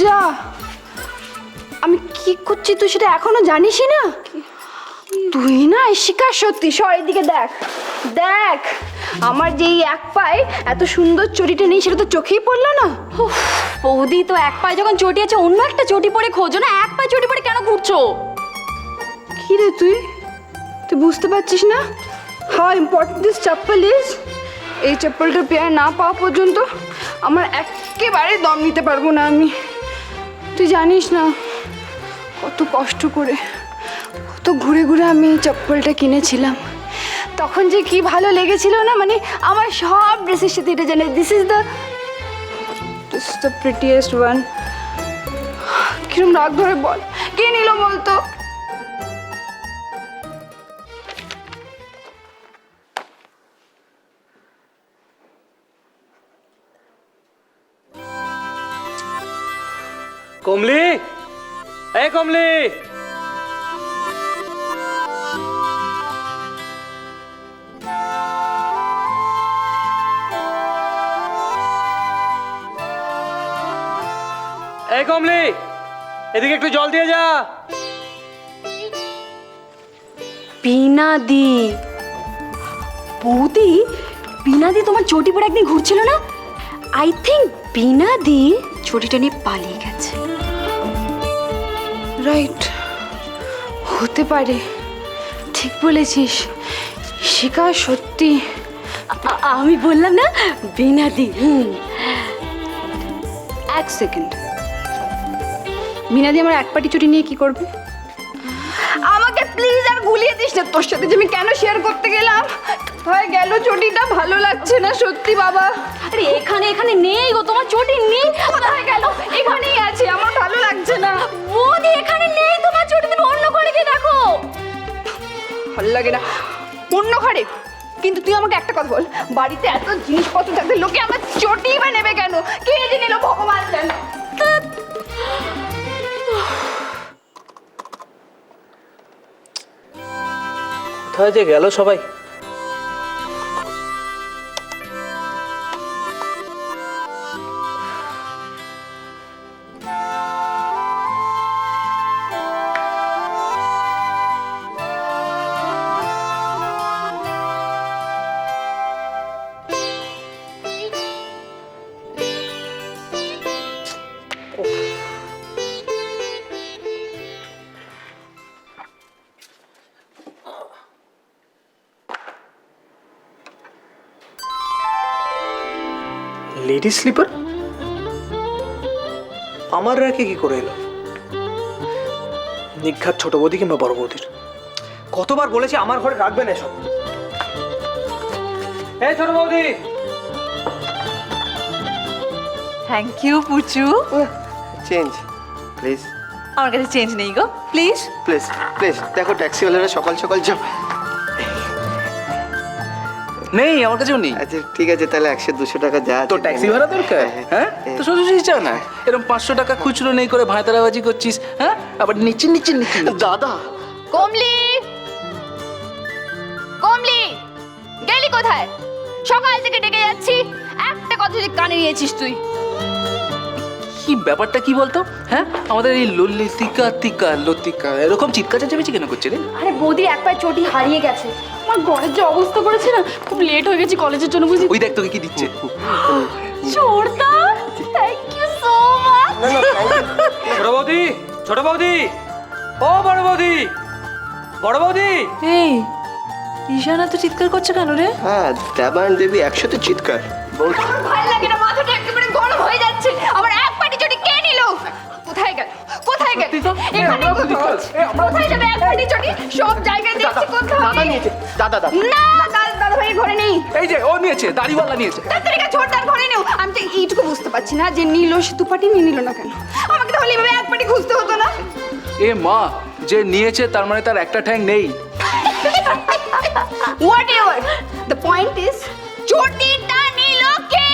যা, আমি কি করছি তুই সেটা এখনো জানিসই না? তুই না শিকার সত্যি, সর এদিকে দেখ দেখ, আমার যেই এক পায়ে এত সুন্দর চটিটা নেই সেটা তো চোখেই পড়লো না। উফ, বৌদি তো এক পায়ে যখন চটি আছে অন্য একটা চটি পরে খোঁজো না, এক পায়ে চটি পরে কেন ঘুরছো? কি রে তুই তুই বুঝতে পারছিস না হাউ ইম্পর্টেন্ট দিস চপ্পল ইজ? এই চপ্পলটা পেয়ার না পাওয়া পর্যন্ত আমার একেবারে দম নিতে পারবো না আমি। তুই জানিস না কত কষ্ট করে, কত ঘুরে ঘুরে আমি এই চপ্পলটা কিনেছিলাম, তখন যে কি ভালো লেগেছিল না, মানে আমার সব ড্রেসের সাথে এটা জানে। This is the prettiest one. কিরম রাগ ধরে বল, কে নিল বলতো? কমলি, এই কমলি, এই কমলি, এদিকে একটু জল দিয়ে যা। বিনাদি, বৌদি বিনাদি তোমার চটি পরে একদিন ঘুরছিল না? আই থিঙ্ক বিনাদি চটিটা নিয়ে পালিয়ে গেছে। রাইট, হতে পারে, ঠিক বলেছিস শিখা, সত্যি। আমি বললাম না বিনাদি। এক সেকেন্ড, মিনাদি আমার এক পাটি চুটি নিয়ে কি করবে? আমাকে প্লিজ আর গুলিয়ে দিস না, তোর সাথে যে আমি কেন শেয়ার করতে গেলাম, হয়ে গেল চটিটা ভালো লাগছে না সত্যি বাবা। আরে এখানে এখানে নেই গো, তোমার চটি নেই। কোথায় গেল? এখানেই আছে, আমার ভালো লাগছে না। বৌদি এখানে নেই তোমার চটি, তুমি অন্য ঘরে গিয়ে দেখো। ভালো লাগে না অন্য ঘরে। কিন্তু তুই আমাকে একটা কথা বল, বাড়িতে এত জিনিসপত্র থাকতে লোকে আমার চটি বা নেবে কেন? কে যে নিল ভগবান জানে। কোথায় যে গেল সবাই? লেডিস স্লিপার আমার রাখে কি করে এলো? নিঘাত ছোট বৌদি কিংবা বড় বৌদির। কতবার বলেছি আমার ঘরে রাখবে না এসব। এই ছোট বৌদি, thank you Puchu. Change please. আমার কাছে চেঞ্জ নেই গো, প্লিজ। প্লিজ প্লিজ, দেখো ট্যাক্সিওয়ালারা সকাল সকাল যাও। নেই, আমার কাছেও নেই। আচ্ছা ঠিক আছে, তাহলে 100-200 টাকা যা আছে। তো ট্যাক্সি ভাড়া দরকার? হ্যাঁ, তো সোজাসুজি চা না, এরকম 500 টাকা খুচরো নেই করে ভাঁতারাবাজি করছিস। হ্যাঁ, আবার নিচে নিচে নিচে। দাদা, কমলি, কমলি, গেলি কোথায়? সকাল থেকে ডেকে যাচ্ছি, একটা কথা যদি কানে নিয়েছিস তুই। কি ব্যাপারটা কি বলতো? হ্যাঁ, আমাদের এই ললিতিকা তিকা লতিকা এরকম চিৎকার চেঁচামেচি কেন করছে রে? আরে বৌদির এক পায়ে চটি হারিয়ে গেছে। আমার ঘরের যে অবস্থা করেছে না, খুব লেট হয়ে গেছি কলেজের জন্য, বুঝলি? ওই দেখ তোকে কি দিচ্ছে। ছোড়দা, থ্যাংক ইউ সো মাচ। ছোট বৌদি, ছোট বৌদি, ও বড় বৌদি, বড় বৌদি। এই ঈশানা তো চিৎকার করছে কেন রে? হ্যাঁ দেবায়ন দেবী একসাথে চিৎকার। বল, আমার ভালো লাগে না, মাথাটা একেবারে গরম হয়ে যাচ্ছে। আমার এক পাটি চটি কে নিল? কোথায় গেল? কোথায় গেল? এখানে কোথায়? কোথায় যাবে এক পাটি চটি? সব জায়গায় দেখছি কোথায়? দাদা নিয়েছে, দাদা দাদা। না, দাদা ভাইয়ের ঘরে নেই। এই যে ও নিয়েছে, দাড়িওয়ালা নিয়েছে। তাড়াতাড়ি ছোটদার ঘরে নেও। আমি তো এইটুকু বুঝতে পারছি না যে নিল সে দুপাটি নিয়ে নিল না কেন? আমাকে তাহলে এভাবে এক পাটি খুঁজতে হতো না? এ মা, যে নিয়েছে তার মানে তার একটা ঠ্যাং নেই। Whatever. The point is, চটিটা নিল কে?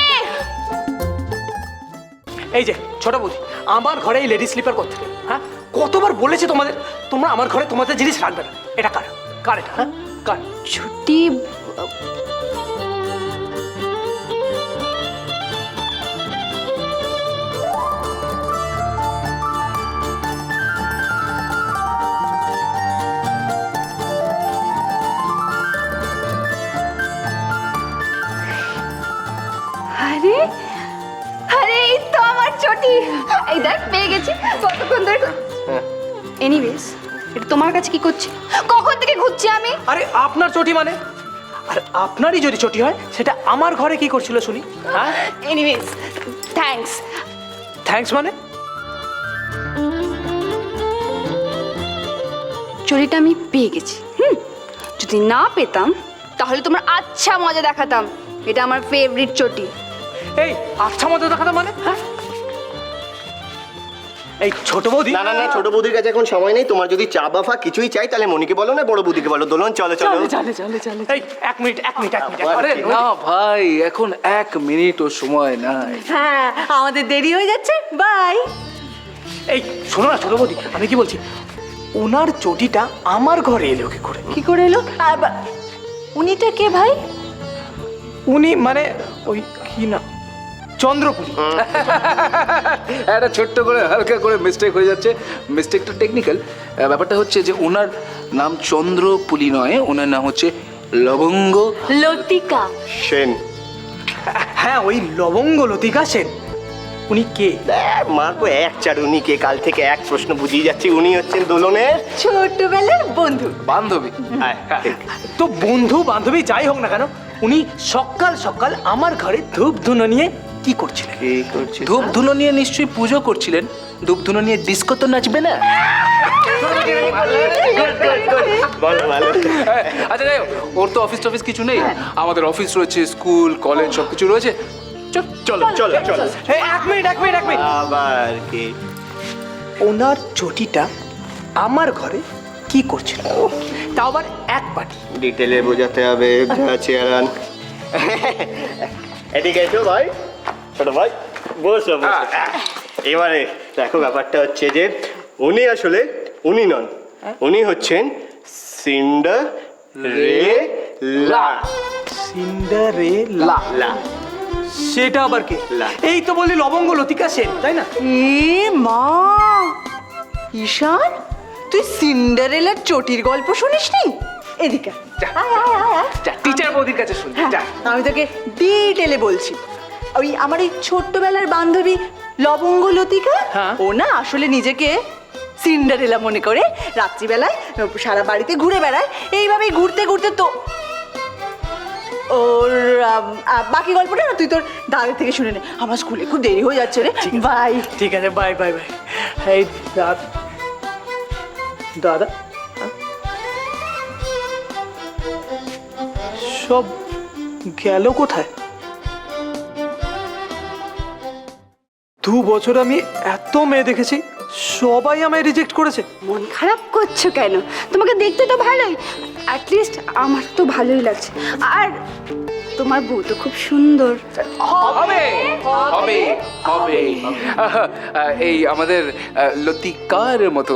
এই যে ছোট বৌদি, আমার ঘরে এই লেডিস স্লিপার করতে গেল। হ্যাঁ, কতবার বলেছি তোমাদের, তোমরা আমার ঘরে তোমাদের জিনিস রাখবে না। এটা কার? কার এটা? হ্যাঁ, কার? ছুটি এই দেখ পেয়ে গেছি কতক্ষণ ধরে এনিওয়েজ এটা তোমার কাছে কি করছি কখন থেকে খুঁজছি আমি আরে আপনার চটি মানে আর আপনারই যদি চটি হয় সেটা আমার ঘরে কি করছিল শুনি হ্যাঁ এনিওয়েজ থ্যাঙ্কস থ্যাঙ্কস মানে চড়িটা আমি পেয়ে গেছি যদি না পেতাম তাহলে তোমার আচ্ছা মজা দেখাতাম এটা আমার ফেভারিট চটি এই আচ্ছা মজা দেখাতে মানে হ্যাঁ এই ছোট বৌদি না না না ছোট বৌদির কাছে এখন সময় নেই, তোমার যদি চা বাফা কিছুই চাই তাহলে মনিকে বলো না বড় বৌদিকে বলো। দোলন চলো চলো। এই এক মিনিট আরে না ভাই, এখন 1 মিনিটও সময় নাই। হ্যাঁ আমাদের দেরি হয়ে যাচ্ছে, বাই। এই শোনো না ছোট বৌদি, আমি কি বলছি, ওনার চটিটা আমার ঘরে এলো কি করে? কি করে এলো? উনিটা কে ভাই? উনি মানে ওই কি না চন্দ্রপুরী। একটা ছোট্ট করে হালকা করে মিস্টেক হয়ে যাচ্ছে, মিস্টেকটা টেকনিক্যাল। ব্যাপারটা হচ্ছে যে ওনার নাম চন্দ্রপুলি নয়, ওনার নাম হচ্ছে লবঙ্গ লতিকা। সেন। হ্যাঁ ওই লবঙ্গ লতিকা সেন। উনি কে? মারবো এক চার, উনি কে? কাল থেকে এক প্রশ্ন বুঝিয়ে যাচ্ছি, উনি হচ্ছেন দোলনের ছোটবেলার বন্ধু বান্ধবী। তো বন্ধু বান্ধবী যাই হোক না কেন, উনি সকাল সকাল আমার ঘরে ধূপ ধুনো নিয়ে কি করছিলেন? কি করছে? ধূপ ধুনো নিয়ে নিশ্চয়ই পুজো করছিলেন। ধূপ ধুনো নিয়ে ডিস্কো তো নাচবে না? বলো ভালো। আচ্ছা যাই হোক, ওর তো অফিস টফিস কিছু নেই, আমাদের অফিস রয়েছে, স্কুল কলেজ সব কিছু রয়েছে। চলো চলো চলো। এই এক মিনিট আবার কি? ওনার চটিটা আমার ঘরে কি করছিল, তাও আবার এক পাটি? ডিটেলে বোঝাতে হবে। চেয়ারান এদিকে এসো ভাই, ছোট ভাই বসো বসো। এবারে দেখো ব্যাপারটা হচ্ছে যে উনি আসলে উনি নন, উনি হচ্ছেন সিন্ডারেলা। সিন্ডারেলা? লা সেটা আবার কে? লা। এই তো বললি লবঙ্গ লতিকা সেন, তাই না? এ মা, ঈশান তুই সিন্ডারেলার চটির গল্প শুনিসনি? এদিকে আয়, আয়, আয়, আয়। টিচার বৌদির কাছে শুনি। হ্যাঁ, আমি তোকে ডিটেলে বলছি। ওই আমার এই ছোট্টবেলার বান্ধবী লবঙ্গ লতিকা, হ্যাঁ। ও না আসলে নিজেকে সিন্ডারেলা মনে করে রাত্রিবেলায় সারা বাড়িতে ঘুরে বেড়ায়। এইভাবেই ঘুরতে ঘুরতে তো ওর বাকি গল্পটা না তুই তোর দাদার থেকে শুনে নে। আমার স্কুলে খুব দেরি হয়ে যাচ্ছে রে, বাই। ঠিক আছে, বাই বাই বাই। এই দাদা দাদা হ্যাঁ? সব গেল কোথায়? 2 বছর আমি এত মেয়ে দেখেছি, সবাই আমায় রিজেক্ট করেছে। মন খারাপ করছো কেন? তোমাকে দেখতে তো ভালোই, অ্যাটলিস্ট আমার তো ভালোই লাগছে। আর তোমার বউ তো খুব সুন্দর। হবে হবে হবে। এই আমাদের লতিকার মতো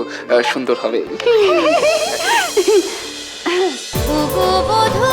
সুন্দর হবে। বধূ